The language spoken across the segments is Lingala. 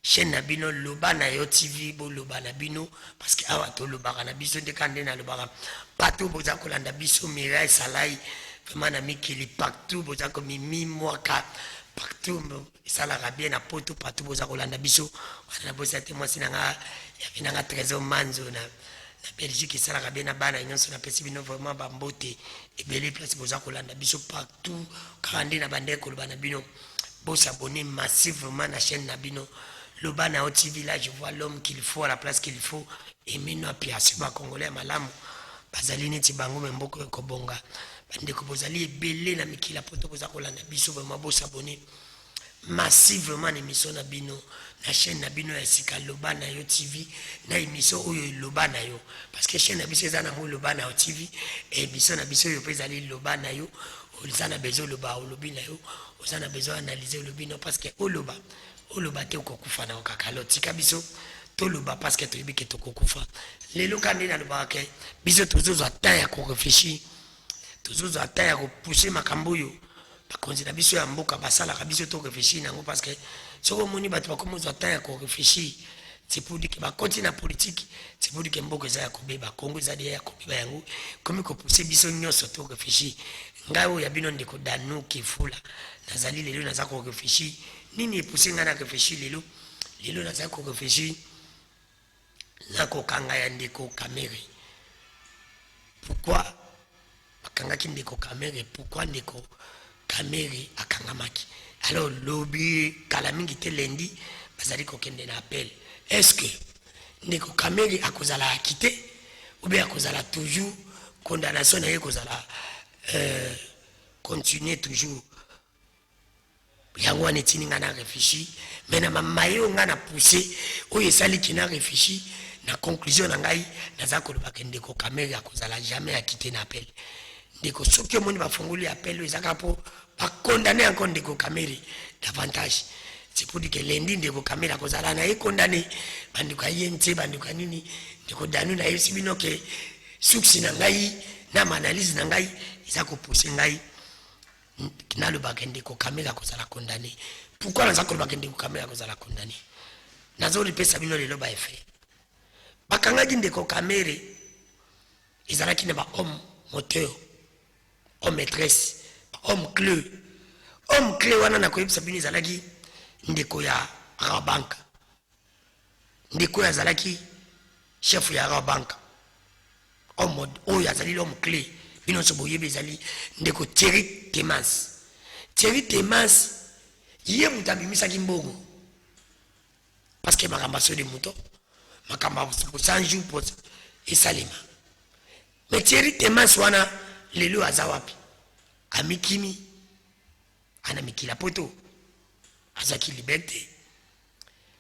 chaîne Nabino loba na yo TV bo loba na bino parce que awa to loba na biso de kande na loba partout boza kolanda biso Mireille Salai vraiment na mikili partout boza ko mimi mwaka partout ça la bien na poto partout boza kolanda biso wana boza te moi sinanga ya binanga trésor manzo na Belgique ça la bien na bana nyonso na pesi bino vraiment ba mbote et belle place boza kolanda biso partout kande na bande ko loba na bino bo s'abonner massivement na chaîne Nabino Loba na TV là, je vois l'homme qu'il faut à la place qu'il faut. Et maintenant, puis à ce Congolais, malam, bazali neti bango memboko kobonga. Bande ko bozali belé na mikila poto boza kolanda biso vraiment bo s'abonner massivement émission na bino la chaîne na bino ya sika Loba na yo TV na émission oyo Loba na yo parce que chaîne na biso za na Loba na yo TV et émission na biso yo pezali Loba na yo on a besoin Loba o lobi na yo on a besoin analyser le bino parce que Loba oloba te okokufa na okakalo tika biso toloba parce que toyebi ke tokokufa lelo kandi na loba ke biso tozozo ata ya ko réfléchir tozozo ata ya ko pousser makambo yo bakonzi na biso ya mboka basala ka biso to réfléchir nango parce que soko moni bato bakomozo ata ya ko réfléchir c'est pour dire que ba continue politique c'est pour dire que mboka za ya kobeba Kongo za ya kobeba yango comme ko pousser biso nyonso to réfléchir ngao ya bino ndeko danu kifula nazali lelo naza ko réfléchir nini epoussé nga na réfléchir lelo naza ko réfléchir na kokanga ya ndeko Kamere pourquoi bakangaki ndeko Kamere pourquoi ndeko Kamere akangamaki alors lobi kala mingi te lendi bazali kokende na appel est-ce que ndeko Kamere akozala akité ou bien akozala toujours condamnation na ye kozala continuer toujours yango wana etini nga na réfléchi mais na mamayo nga na poussé oyo esaliki na réfléchi na conclusion na ngai naza koloba ke ndeko Kamere akozala jamais akite na appel ndeko soki omoni bafongoli appel oyo ezaka mpo bakondane encore ndeko Kamere davantage c'est pour dire que lundi ndeko Kamere akozala na ye condamné bandeko aye nte bandeko nini ndeko danu na yebisi bino ke suksi na ngai na analyse na ngai eza kopousse ngai na le bagende ko Kamere kozala condamné pourquoi naza ko bagende ko Kamere kozala condamné nazo ripesa bino lelo ba effet bakanga ginde ko Kamere ezala ki ne ba homme moteur homme maîtresse homme clé wana na ko yebisa bino ezala ki ndeko ya Rabanka ndeko ya zala ki chef ya Rabanka homme oyo azali l'homme clé bino so boyebe ezali ndeko Thierry Temas ye mutabimisaki mbongo parce que makambaso de muto makamba sanju pour esalema mais Thierry Temas wana lelo aza wapi amikimi ana mikila poto azaki liberté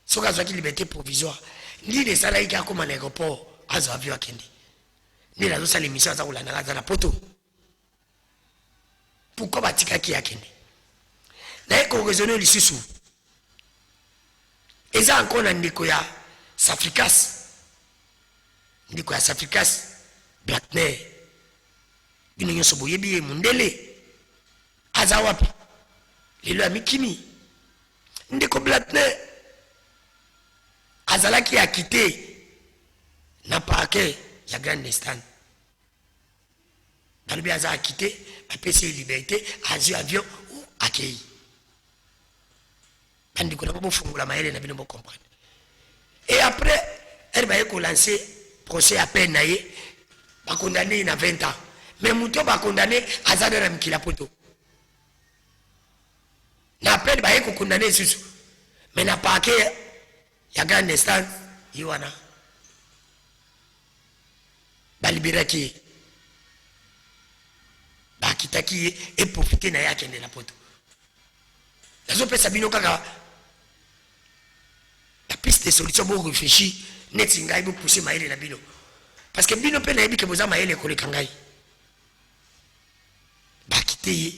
soka azaki liberté provisoire ndine sala ika koma na aéroport azo avion akende ndine azo sala émission aza kolanda aza na poto pourquoi batikaki akende na eko raisonner lisusu eza encore na ndeko ya Safrikas Blackner bino nyonso boyebi ye mundele aza wapi lelo amikimi ndeko Blackner azalaki akite na parquet ya Grand Instant balobi aza akite bapesi liberté azwi avion ou akei bandeko nango bofungola mayele na bino bo comprendre et après elle va lancer procès à peine na ye bakondamné na 20 ans mais muto bakondamné azana na mikila poto na peine ba yeko condamné susu mais na parquet ya Grand Instant yiwana balibiraki bakitaki et profiter na yake ndela poto nazo pesa bino kaka la piste de solution pour réfléchir net ngai bo pousser maele na bino parce que bino pe na yebi ke boza maele ko le kangai bakite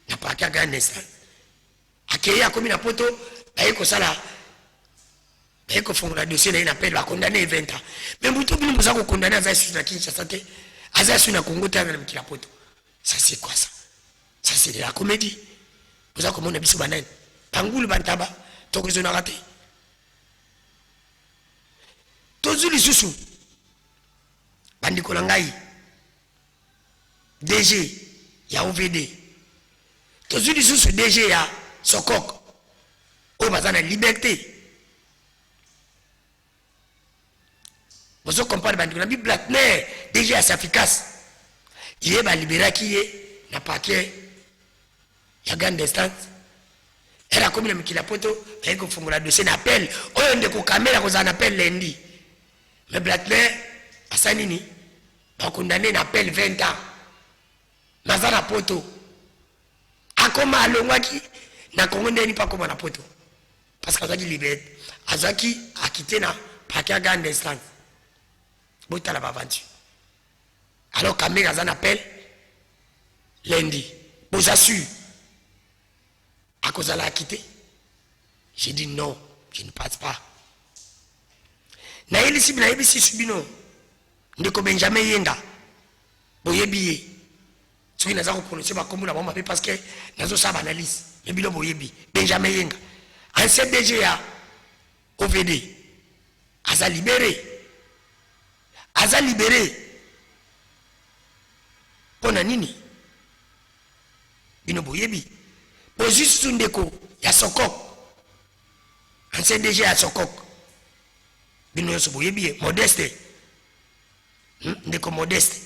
na parquet Grand Instant akeya komi na poto bayeko sala bayeko fongola dossier na ina appel ba condamné 20 ans mais muto bino boza ko condamné aza sur na Kinshasa te aza sur na Congo te na mikila poto ça c'est quoi ça c'est de la comédie boza ko mona biso banane pangulu bantaba to ko zona raté tozu lisusu bandiko na ngai DG ya OVD tozu lisusu DG ya Sokok o bazana liberté. Vous comprenez bandiko na bi Blackner DG ya Safikas il ba libéra qui est na paquet ya grande distance. Elle a comme le Mikila Poto, elle a fait un dossier d'appel. Oh, on a fait caméra qu'on a appel lundi. Mais Blackler, à Sanini, on a condamné un appel 20 ans. Mazana Poto. A comment à Longwaki, n'a condamné pas comme à Poto. Parce qu'à Zaki libéré, à Zaki a quitté na paquet grande distance. Bota la vendu. Alors caméra a un appel lundi. Vous assure. À cause de la quitter, j'ai dit non, je ne passe pas. Na ici subino, ndeko Benjamin Yenga, boyebi. Ce qui n'a pas prononcé ma commune parce que n'a pas sa analyse. Mais bilo boyebi, Benjamin Yenga, ancien DGA, OVD, Aza libéré, Pona nini, bino boyebi. Juste Ndeko, il y a Sokok. Ancien DG à Sokok. Bino yoso boyebi, modeste. Ndeko modeste.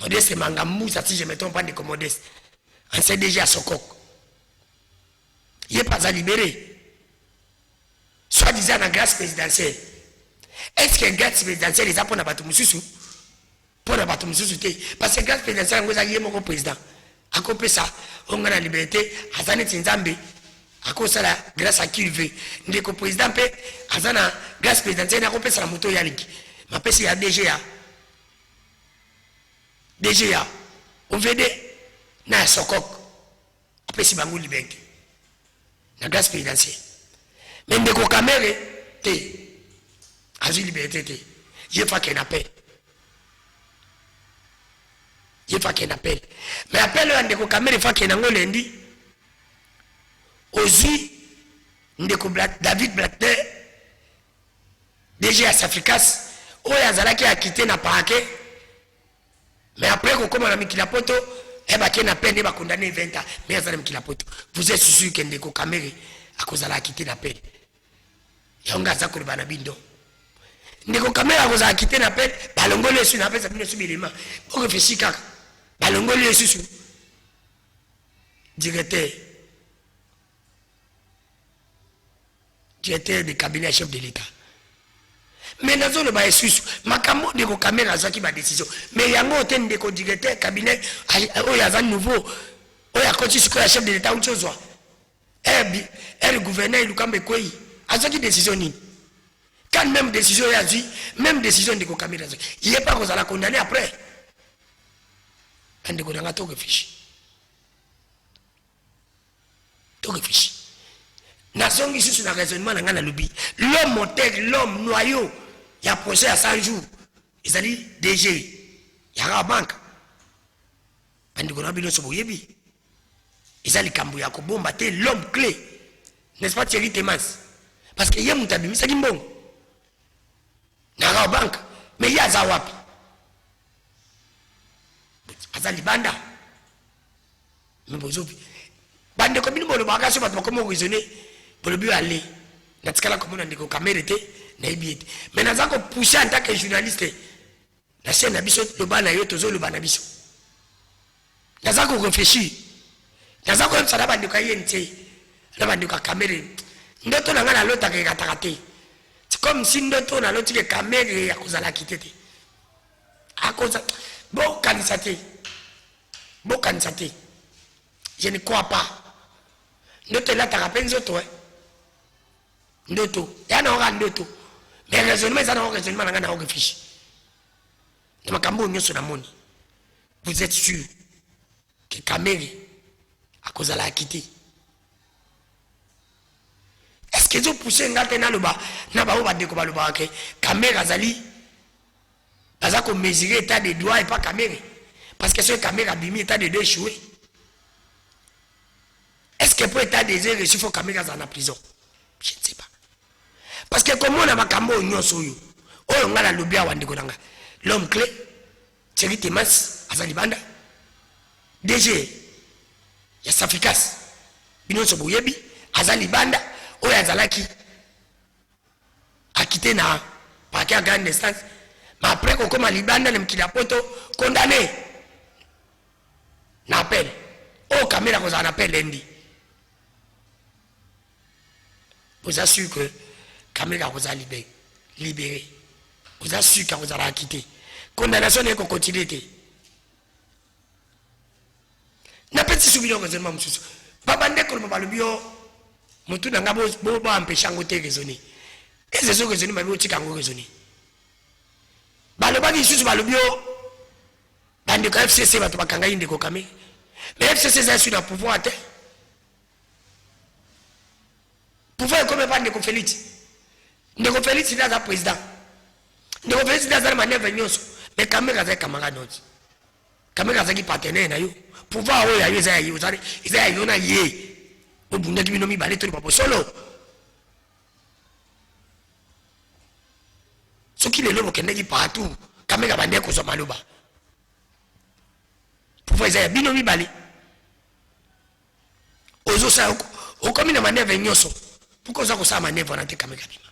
Modeste Mangamouza, si je me trompe pas, Ndeko modeste. Ancien DG à Sokok. Il n'est pas à libérer. Soit disant la grâce présidentielle. Est-ce que la grâce présidentielle est pour la Batumoussou? Pour la Batumoussou, parce que la grâce présidentielle, vous avez mon président. À cause ça, on a la liberté, à Zanzambe, à cause de la grâce à qui il veut. Le président peut, à la grâce présidentielle, à cause de la moto yalik. Ma pèse à DGA. DGA. OVD, na Sokok. Après, c'est Bangou liberté. La grâce présidentielle. Mais de Kokamere, t'es. À la liberté, t'es. Je fais qu'un appel. Il faut qu'il appelle. Mais appelle un de caméra, il faut qu'il y ait un lundi. Aussi, David Blackner, DG à Safikas, où il y a qui a quitté na paquet. Mais après, comme on a mis Kilapoto, il va qu'il y ait un appel, il va condamner 20 ans. Mais il y a un Kilapoto. Vous êtes sûr qu'il y a un caméra à cause de la quitté l'appel. Il y a un gars qui a quitté l'appel. Ndeko caméra à cause de la quitté l'appel, balongo le sur l'appel, ça vient sur l'élément. Pour réfléchir quand. Balongo le sur directeur du cabinet chef de l'État. Mais dans le bas est makambo de caméra qui va décision. Mais il y a un hôtel de directeur cabinet où il y a un nouveau où il y a un chef de l'État ou chose. Le gouverneur il cambe quoi a qui décision ni. Quand même décision il y a dit même décision de caméra il est pas qu'on la condamner après. Quand on a tout réfléchi. Tout réfléchi. Nation qui sur le raisonnement dans le lobby. L'homme moteur, l'homme noyau, il y a procès à 100 jours. Ils ont dit DG, il y a la banque. Quand on a vu notre boyebi, ils ont dit qu'il y a l'homme clé. N'est-ce pas Thierry Temans? Parce qu'il y a un tabi, c'est bon. Il y a la banque, mais il y a Zawap. Azali banda mais bozobi bande comme nous le bagage pas comment raisonner pour le but aller na tikala comme on ndeko caméra té na ibiete mais na zako pousser en tant que journaliste la chaîne na biso le bana yo tozo le bana biso na zako réfléchir na zako ça na bande ka yente na bande ka caméra ndoto na ngana lota ke katakate c'est comme si ndoto na loti ke caméra ya kozala kitete à cause bon candidaté. Je ne crois pas. Ndoto là t'as rappelé ndoto. Ndoto. Il y a un ndoto. Mais raisonnement, ça n'a pas raisonnement, on a réfléchi. Vous êtes sûr que Kamere, à cause de la quitté. Est-ce que vous poussez un gars dans le bas? N'a pas oublié de le bas. Kamere Azali. Parce qu'on mesure l'état des doigts et pas Kamere. Parce que ce caméra a bimi état de deux échoué. Est-ce que pour état des heures, il faut caméra dans la prison? Je ne sais pas. parce que comme on a makambo nyonso yo oyo ngala lobia wandiko nanga l'homme clé Thierry Temas azali banda DG ya Safikas binonso boyebi azali banda oyo azalaki akité na parquet à grande instance mais après qu'on comme libanda le mkila poto condamné na appel oh caméra vous en appelle lundi vous assure que caméra vous a libéré vous assure que vous allez acquitté condamnation n'est qu'on continue na petit souvenir raisonnement monsieur babande ko le bio mutu nanga bo empêcher ngote raisonner et c'est ce raisonner ba bi otika ngo raisonner balobaki isusu balobio bande ko FCC bato bakanga inde ko kame mais FCC ça sur le pouvoir te pouvoir comme bande ko Félix ndeko Félix il a président ndeko Félix il a manœuvre nyonso mais caméra za camarade note caméra za ki partenaire na yo pouvoir oyo ya yo za yo za isa yo na ye obunda ki binomi balé to pas solo ce qui les lobo kende partout caméra bande ko so maloba pouvoir isa binomi balé ozo sa o comme na manœuvre nyonso pourquoi ça ko sa manœuvre na te caméra bima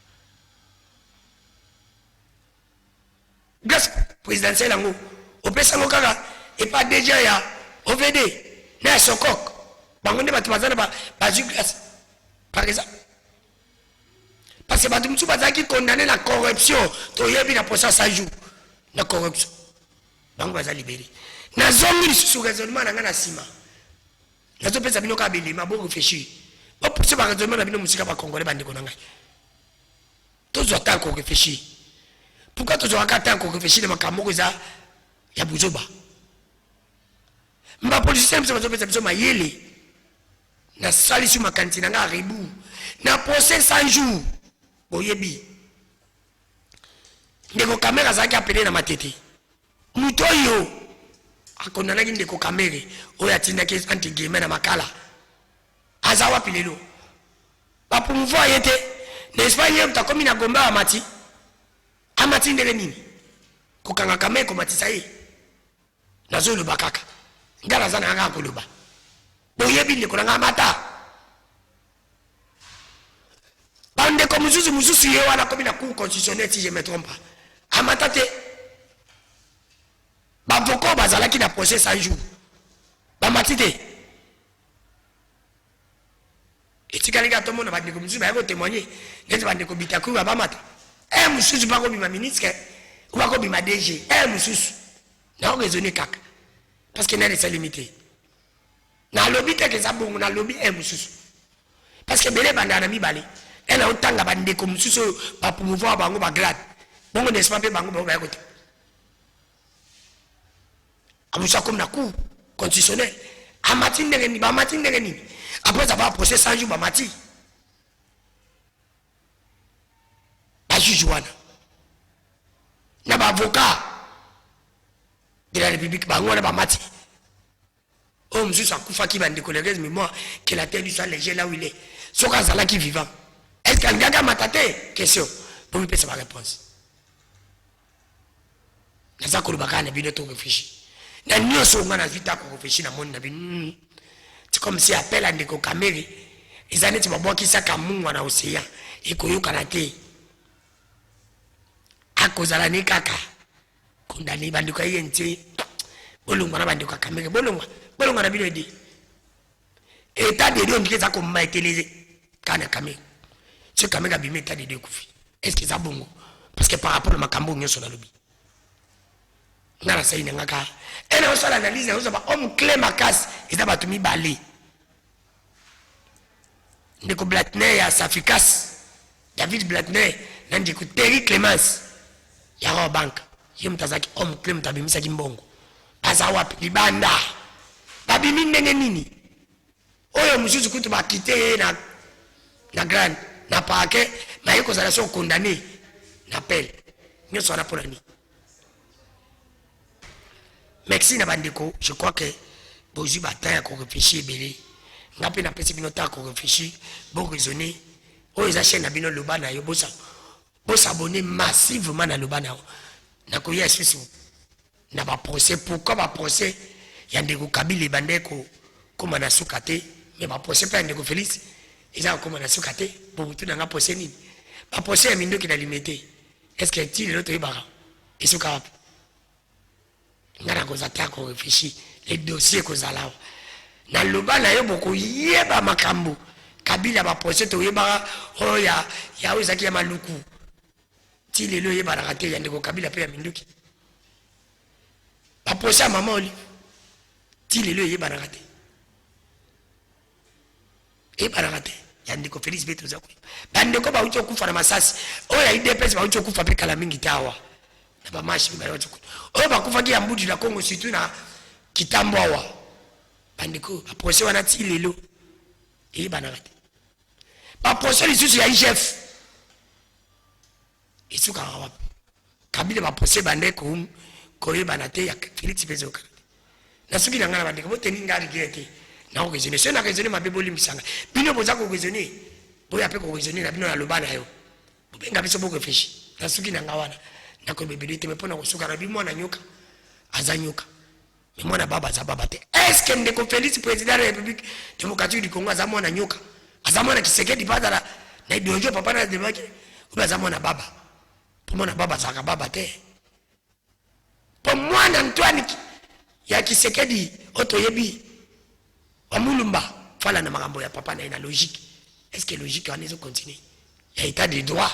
grâce présidentielle ngo opesa ngo kaka et pas déjà ya OVD na sokok bango ne batu bazana ba glace par exemple parce que batu mutu bazaki condamné la corruption to yebi na procès ça joue la corruption bango baza libéré na zongi sous raisonnement na ngana sima na zo pesa bino ka beli ma bo réfléchir ba pousser ba raisonnement na bino musika ba congolais bande ko nanga to zo ta ko réfléchir pourquoi tu dois attendre qu'on réfléchisse de makamoko za ya buzoba mba politicien mso bazo pesa mayele na sali sur makanti na nga ribu na procès 100 jours boyebi ndeko kamera za ki apelé na matete mutoyo akondana ki ndeko kamera oyo atinda ki anti guillemets na makala azawa pilelo ba promouvoir yete n'Espagne mtakomi na gomba wa mati amati ndele nini kokanga kameko matisa ye nazo loba kaka ngala zana nga ko loba boyebi ndeko nga mata bande ko mususu ye wala komi na cour constitutionnelle si je me trompe pas amata te ba voko bazala ki na procès 100 jours ba matite etikali ka tomo na bande ko mususu ba ko témoigner neti bande ko bitaku ba mata mususu bako bima ministre ou bako bima DG mususu na on raisonner kaka parce que na les limité na lobby te ke zabongo na lobby mususu parce que belé banda na mibale elle a autant bande ko mususu ba promouvoir bango ba grade bongo n'est pas bango ba côté amusa comme na coup constitutionnel amati ndenge ni ba mati ndenge ni après avoir procès 100 jours ba mati juge wana na ba avocat de la République bango na ba mati oh monsieur ça kufa ki bande collègues mais moi que la terre lui soit léger là où il est soka zala qui vivant est-ce qu'un gaga matate question pour me passer ma réponse na za ko lubaka na bino to réfléchir na nyoso ngana vita ko réfléchir na monde na bin c'est comme si appel à ndeko kamere ezane ti babo ki saka mungu na océan et ko yokana te akozala ni kaka condamné bandiko yente bolongwa na bandiko kamere bolongwa na bino edi état de Dieu ndike za ko maîtriser kana kamere ce kamere bimé état de Dieu kufi est-ce que ça bongo parce que par rapport à makambo nyoso na lobi ngala sai na ngaka ena osala analyse na osaba homme clé makas eza batumi balé ndeko Blatner ya Safikas David Blatner na ndiko Terry Clemence ya Royal Bank yemtazaki homme clé mtabimisa kimbongo baza wapi libanda babimi ndenge nini oyo mususu kutu bakite na grand na parquet na yeko zala so condamné na appel nyoso na polani merci na bandeko je crois que bozu bataya ko réfléchir belé ngapi na pesi bino ta ko réfléchir bon raisonner oyo za chaîne na bino loba na yo bosa Pour s'abonner massivement dans le banao. Na koya susu. Na ba procès pourquoi ba procès yandeko Kabila bandeko comme na sukate mais ba procès pas yandeko Félix. Ils ont comme na sukate pour tout na procès ni. Ba procès mindo qui na limité. Est-ce que tu l'autre ibara? Et suka. Ngana ko zata ko réfléchir les dossiers ko zalawa. Na loba na yo boko yeba makambo. Kabila ba procès to yeba oh ya ozaki ya maluku. Ti lelo yeba na raté yandeko Kabila pe ya minduki. Ba procès à maman oli. Ti lelo yeba na raté. Yeba na raté. Yandeko Félix beto zako. Bandeko ba ucho kufa na masasi. Oya IDPS ba ucho kufa pe kala mingi tawa. Na ba mashi ba ucho. Oya ba kufa ki ya mbudi la Congo surtout na Kitambo awa. Bandeko ba procès wana ti lelo yeba na raté. Ba procès lisusu ya IGF. Isuka wapi. Kabila ba procès bandeko koyeba na te ya Félix Bezoka. Na soki na ngana bandeko boteni ngari girete. Na ko raisonner. Si on a raisonné ma béboli misanga. Bino boza ko raisonner. Boya pe ko raisonner na bino na lobana yo. Bobenga biso boko réfléchir. Na soki na ngawana. Na ko bébélité me pona ko suka na bi mwana nyoka. Azanyoka. Mais mwana baba za baba te. Est-ce que ndeko Félix président de la République démocratique du Congo za mwana nyoka? Aza mwana Kisekedi badala na idonjo papa na debaki. Uba za mwana baba. Pour mwana baba za baba te. Pour mwana Antoine ya Kisekedi otoyebi Wamulumba, fala na marambo ya papa na ina logique. Est-ce que logique on est continuer? Il y a état de droit.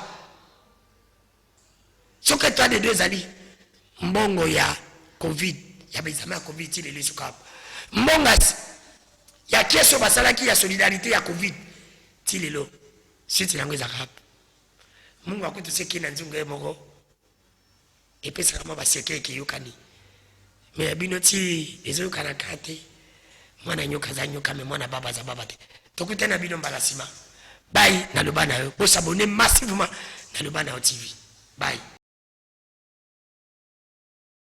Ce que toi de deux ali, mbongo ya Covid, ya bezama Covid ti le suka. Mbongas ya keso basala ki ya solidarité ya Covid ti lelo. Siti yango za rap. Mungu akutu seki na nzungu e moko. Epesa kama baseke ki yukani. Mais bino ti ezo kana kate. Mwana nyoka za nyoka me mwana baba za baba te. Tokutana bino mbalasima. Bye na lobana yo. Pour s'abonner massivement na lobana TV. Bye.